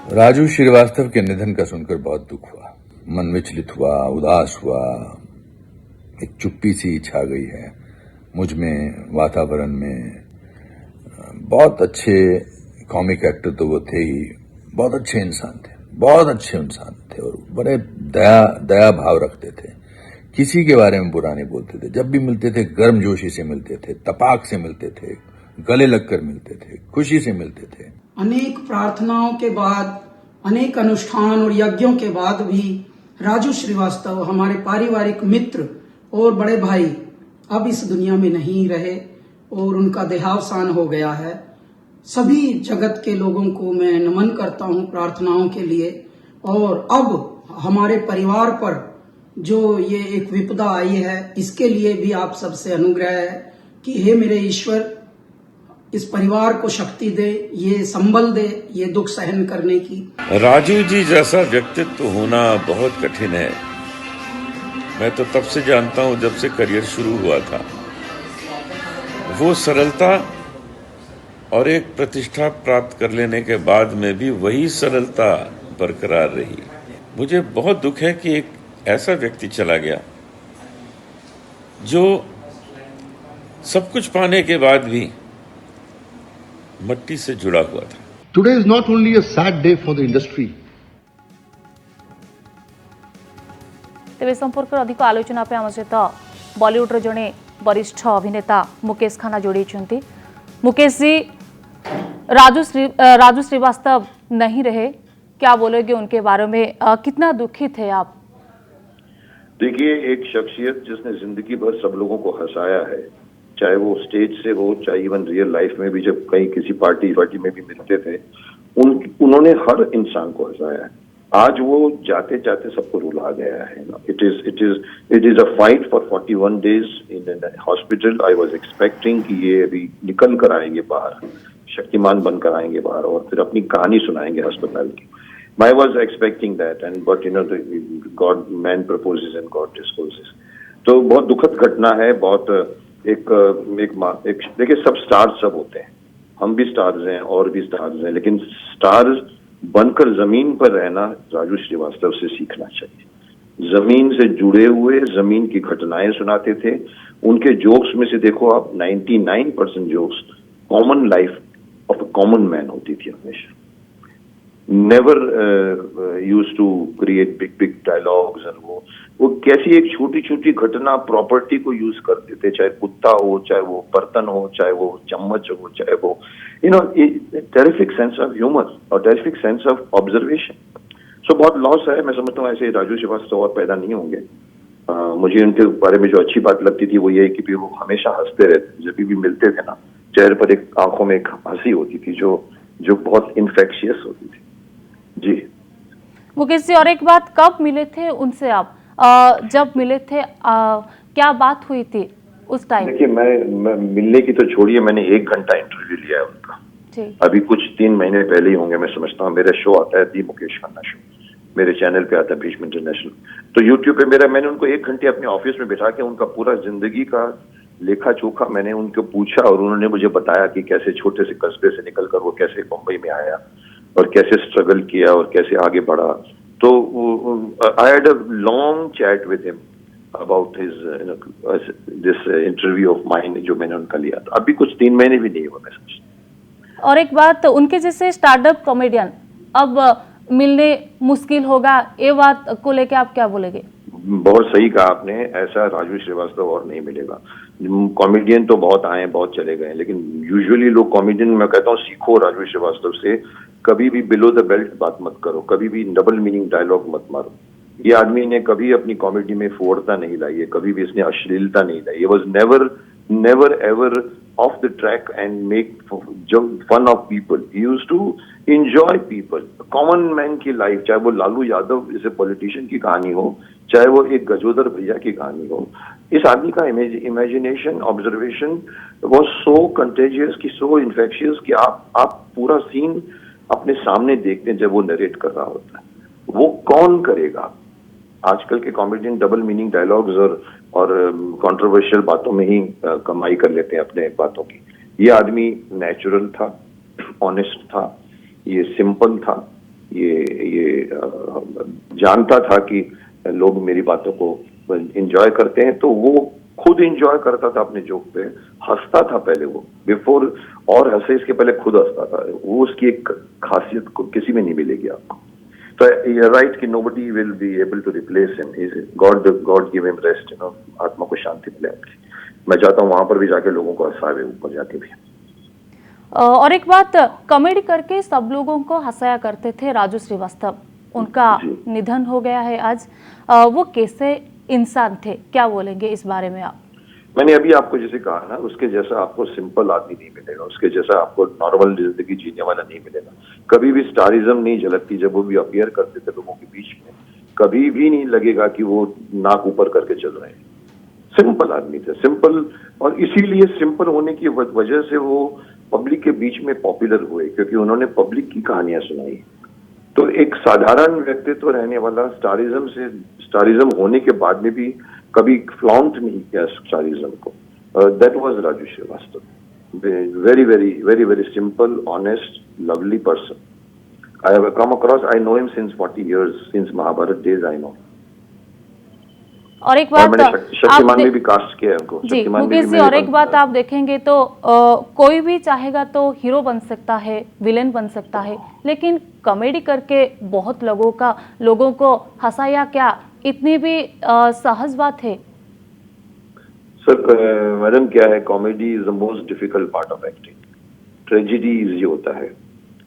राजू श्रीवास्तव के निधन का सुनकर बहुत दुख हुआ, मन विचलित हुआ, उदास हुआ, एक चुप्पी सी छा गई है मुझ में, वातावरण में। बहुत अच्छे कॉमिक एक्टर तो वो थे ही, बहुत अच्छे इंसान थे, बहुत अच्छे इंसान थे और बड़े दया भाव रखते थे। किसी के बारे में बुरा नहीं बोलते थे, जब भी मिलते थे गर्मजोशी से मिलते थे, तपाक से मिलते थे, गले लगकर मिलते थे, खुशी से मिलते थे। अनेक प्रार्थनाओं के बाद, अनेक अनुष्ठान और यज्ञों के बाद भी राजू श्रीवास्तव हमारे पारिवारिक मित्र और बड़े भाई अब इस दुनिया में नहीं रहे और उनका देहावसान हो गया है। सभी जगत के लोगों को मैं नमन करता हूं प्रार्थनाओं के लिए। और अब हमारे परिवार पर जो ये एक विपदा आई है, इसके लिए भी आप सबसे अनुग्रह है कि हे मेरे ईश्वर, इस परिवार को शक्ति दे, ये संबल दे, ये दुख सहन करने की। राजू जी जैसा व्यक्तित्व होना बहुत कठिन है। मैं तो तब से जानता हूं जब से करियर शुरू हुआ था। वो सरलता और एक प्रतिष्ठा प्राप्त कर लेने के बाद में भी वही सरलता बरकरार रही। मुझे बहुत दुख है कि एक ऐसा व्यक्ति चला गया जो सब कुछ पाने के बाद भी मट्टी से जुड़ा हुआ था। Today is not only a sad day for the industry. तेज संपर्क अधिक आलोचना पे आम सहित बॉलीवुड जड़े वरिष्ठ अभिनेता मुकेश खन्ना जोड़ी। मुकेश जी, राजू श्रीवास्तव नहीं रहे, क्या बोलोगे उनके बारे में? कितना दुखित है आप? देखिए, एक शख्सियत जिसने जिंदगी भर सब लोगों को हंसाया है, चाहे वो स्टेज से हो, चाहे इवन रियल लाइफ में भी जब कहीं किसी पार्टी में भी मिलते थे, उन्होंने हर इंसान को हंसाया है। आज वो जाते जाते सबको रुला गया है। It is a fight for 41 days in hospital. I was expecting कि ये अभी निकल कर आएंगे बाहर, शक्तिमान बनकर आएंगे बाहर और फिर अपनी कहानी सुनाएंगे अस्पताल की। I was expecting that, but God, man proposes and God disposes. तो बहुत दुखद घटना है। बहुत एक देखिए, सब स्टार्स सब होते हैं, हम भी स्टार्स हैं और भी स्टार्स हैं, लेकिन स्टार्स बनकर जमीन पर रहना राजू श्रीवास्तव से सीखना चाहिए। जमीन से जुड़े हुए, जमीन की घटनाएं सुनाते थे। उनके जोक्स में से देखो आप, 99% jokes common life of a common man होती थी हमेशा। Never use to create big dialogues. And वो कैसी एक छोटी छोटी घटना, प्रॉपर्टी को यूज करते थे, चाहे कुत्ता हो, चाहे वो बर्तन हो, चाहे वो चम्मच हो, चाहे वो टेरिफिक सेंस ऑफ ह्यूमर और टेरिफिक सेंस ऑफ ऑब्जर्वेशन। सो बहुत लॉस है। मैं समझता हूँ ऐसे राजू श्रीवास्तव और पैदा नहीं होंगे। मुझे उनके बारे में जो अच्छी बात लगती थी वो ये कि वो हमेशा हंसते रहते। जब भी मिलते थे ना, चेहरे पर एक, आंखों में एक हंसी होती थी जो बहुत इन्फेक्शियस होती थी। जी मुकेश जी, और एक बात, कब मिले थे उनसे आप? जब मिले थे क्या बात हुई थी उस टाइम? देखिए, मैं मिलने की तो छोड़िए, मैंने 1 घंटा इंटरव्यू लिया है उनका। अभी कुछ 3 महीने पहले ही होंगे, मैं समझता हूँ। मेरा शो आता है दी मुकेश खन्ना शो, मेरे चैनल पे आता है भीष्म इंटरनेशनल। तो यूट्यूब पे मैंने उनको 1 घंटे अपने ऑफिस में बिठा के उनका पूरा जिंदगी का लेखा जोखा मैंने उनको पूछा और उन्होंने मुझे बताया कि कैसे छोटे से कस्बे से निकलकर वो कैसे मुंबई में आया और कैसे स्ट्रगल किया और कैसे आगे बढ़ा। तो I had a long chat with him about his this interview of mine जो मैंने उनका लिया था। अभी कुछ 3 महीने भी नहीं हुआ, मैं समझता। और एक बात, उनके जैसे स्टार्टअप कॉमेडियन अब मिलने मुश्किल होगा, ये बात को लेके आप क्या बोलेंगे? बहुत सही कहा आपने, ऐसा राजू श्रीवास्तव और नहीं मिलेगा। कॉमेडियन तो बहुत आए, बहुत चले गए, लेकिन यूजुअली लोग कॉमेडियन, मैं कहता हूँ सीखो राजू श्रीवास्तव से। कभी भी बिलो द बेल्ट बात मत करो, कभी भी डबल मीनिंग डायलॉग मत मारो। ये आदमी ने कभी अपनी कॉमेडी में फोड़ता नहीं लाई है, कभी भी इसने अश्लीलता नहीं लाई। Was never ever off the track and make fun of people. He used to enjoy people, common man की लाइफ, चाहे वो लालू यादव जैसे पॉलिटिशियन की कहानी हो, चाहे वो एक गजोदर भैया की कहानी हो। इस आदमी का imagination, observation was so contagious की सो इन्फेक्शियस कि आप पूरा सीन अपने सामने देखते हैं जब वो नरेट कर रहा होता है। वो कौन करेगा? आजकल के कॉमेडियन डबल मीनिंग डायलॉग्स और कंट्रोवर्शियल बातों में ही कमाई कर लेते हैं अपने बातों की। ये आदमी नेचुरल था, ऑनेस्ट था, ये सिंपल था, जानता था कि लोग मेरी बातों को एंजॉय करते हैं, तो वो खुद एंजॉय करता था अपने जोक पे, हंसता था पहले वो, बिफोर और हंसे इसके पहले खुद हंसता था। वो उसकी एक खासियत को किसी में नहीं मिलेगी आपको। तो you're right कि nobody will be able to replace him. God give him rest, आत्मा को शांति मिले आपकी। मैं चाहता हूँ वहां पर भी जाके लोगों को हंसावे, ऊपर जाके भी। और एक बात, कॉमेडी करके सब लोगों को हंसाया करते थे राजू श्रीवास्तव, उनका निधन हो गया है आज। वो कैसे इंसान थे, क्या बोलेंगे इस बारे में आप? मैंने अभी आपको जैसे कहा ना, उसके जैसा आपको सिंपल आदमी नहीं मिलेगा, उसके जैसा आपको नॉर्मल जिंदगी जीने वाला नहीं मिलेगा। कभी भी स्टारिज्म नहीं झलकती जब वो भी अपीयर करते थे लोगों के बीच में, कभी भी नहीं लगेगा कि वो नाक ऊपर करके चल रहे हैं। सिंपल आदमी थे, सिंपल, और इसीलिए सिंपल होने की वजह से वो पब्लिक के बीच में पॉपुलर हुए, क्योंकि उन्होंने पब्लिक की कहानियां सुनाई। तो एक साधारण व्यक्तित्व रहने वाला, स्टारिज्म होने के बाद में भी कभी फ्लॉन्ट नहीं किया स्टारिज्म को, that was Raju Shrivastava. Very very very very simple, honest, lovely person. I have come across, I know him since 40 years, since Mahabharat days I know. और एक बात, शक्तिमान में भी कास्ट किया है उनको जी मुकेश जी, और एक बात आप देखेंगे तो कोई भी चाहेगा तो हीरो बन सकता है, विलेन बन सकता है, लेकिन कॉमेडी करके बहुत लोगों को हंसाया, क्या इतनी भी सहज बात है? सर मैडम क्या है, comedy is the most difficult part of acting. Tragedy easy होता है,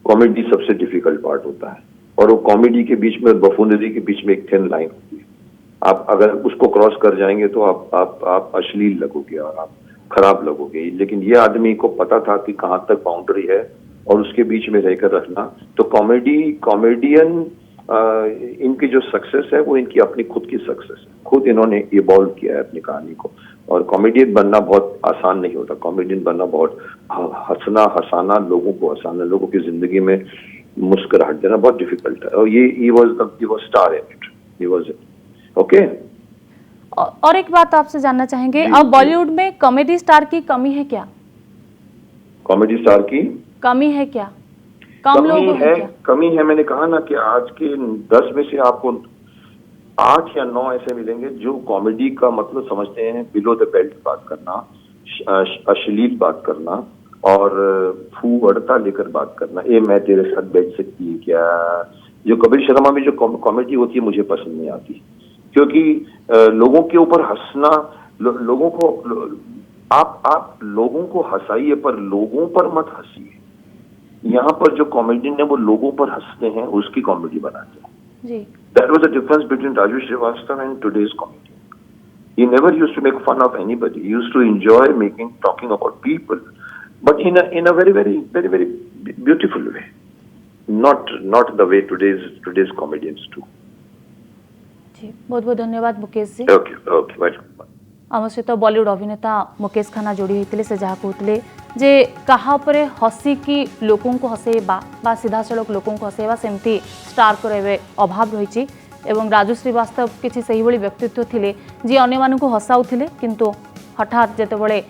कॉमेडी सबसे डिफिकल्ट पार्ट होता है। और वो कॉमेडी के बीच में, बफूनरी के बीच में एक थिन लाइन होती है। आप अगर उसको क्रॉस कर जाएंगे तो आप अश्लील लगोगे और आप खराब लगोगे। लेकिन ये आदमी को पता था कि कहाँ तक बाउंड्री है और उसके बीच में रहकर रखना। तो कॉमेडियन इनकी जो सक्सेस है वो इनकी अपनी खुद की सक्सेस है, खुद इन्होंने इवॉल्व किया है अपनी कहानी को। और कॉमेडियन बनना बहुत आसान नहीं होता, कॉमेडियन बनना बहुत हंसाना, लोगों को हंसाना, लोगों की जिंदगी में मुस्कुराहट देना बहुत डिफिकल्ट है। और ये was star in it, he was okay. और एक बात आपसे जानना चाहेंगे, अब बॉलीवुड में कॉमेडी स्टार की कमी है क्या? कॉमेडी स्टार की कमी है क्या? कम लोग हैं क्या? कमी है। मैंने कहा ना कि आज के 10 में से आपको 8 या 9 ऐसे मिलेंगे जो कॉमेडी का मतलब समझते हैं बिलो द बेल्ट बात करना, अश्लील बात करना और फूहड़ता लेकर बात करना। ये मैं तेरे साथ बैठ सकती है क्या? जो कपिल शर्मा में जो कॉमेडी होती है मुझे पसंद नहीं आती, क्योंकि लोगों के ऊपर हंसना, लोगों को आप लोगों को हंसाइए पर लोगों पर मत हंसिए। यहाँ पर जो कॉमेडियन है वो लोगों पर हंसते हैं, उसकी कॉमेडी बनाते हैं। That was the difference between Raju Shrivastava and today's comedian. He never used to make fun of anybody. He used to enjoy talking about people, but in a very very very very beautiful way. Not the way today's comedians do. जी बहुत बहुत धन्यवाद Mukesh ji. Okay, welcome. आम सहित बॉलीवुड अभिनेता मुकेश खन्ना जोड़ी होते से जहाँ कहते जे कहा उपरे हसिकी लोकों को हसैबा बा सीधा सड़क लोकों को हसैबा सेमती स्टार को अभाव रही। एवं राजू श्रीवास्तव किसी से व्यक्तित्व थिले जी अन्य मानक हसाउथिले, किंतु हठात जेतेबेले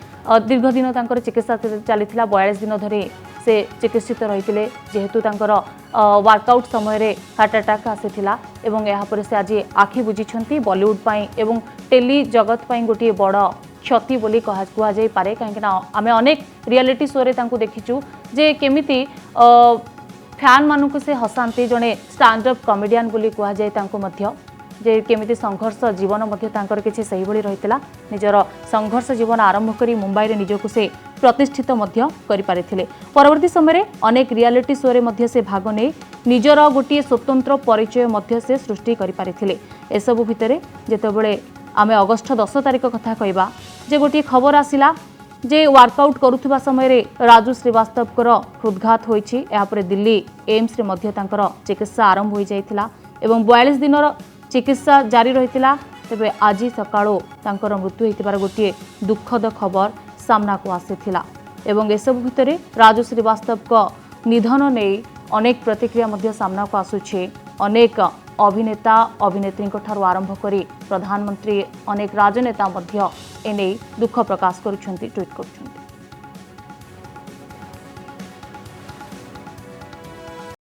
दीर्घ दिन तांकर चिकित्सा चलीथिला 42 दिन धरी से चिकित्सित रही, जेहेतु तांकर वर्कआउट समय हार्ट अटैक आसीथिला एवं यहाँ पर से आज आखि बुझिछंती बॉलीवुड पाई एवं टेली जगत पाई गोटे बड़ क्षति बोली कह जाई पारे। कहीं आमे अनेक रियलिटी शो रे तांको देखिचु जे केमिति फैन मानक से हसाते जड़े स्टैंड अप कॉमेडियन बोली कह जाए तांको मध्य जे केमिति संघर्ष जीवन मध्य तांकर किछि सही भली रहितला। निजर संघर्ष जीवन आरंभ करी मुंबई रे निजको से प्रतिष्ठित मध्य करि पारिथिले। परवर्ती समय अनेक रियलिटी शो रे मध्य से भाग नै निजर गोटे स्वतंत्र परिचय मध्य से सृष्टि करि पारिथिले। एसबु भितरे जेतेबेले आमे अगस्त 10 तारिख कथा कहबा जे गोटे खबर आसिला जे वर्कआउट करुवा समय राजू श्रीवास्तव हृदघात होइछि। यापर दिल्ली एम्स रे मध्य तांकर चिकित्सा आरंभ हो जाइथिला एवं 42 दिन चिकित्सा जारी रहिथिला। तेबे आज सकाळो तांकर मृत्यु होइतिबार गोटे दुखद खबर सामना को आसीथिला एवं एसबु भितरे राजू श्रीवास्तव को निधन नै अनेक प्रतिक्रिया मध्य सामना को आसुछि। अनेक अभिनेता अभिनेत्री ठारू आरंभ करी प्रधानमंत्री अनेक राजनेता मध्य एने दुख प्रकाश करुछंती, ट्वीट करुछंती।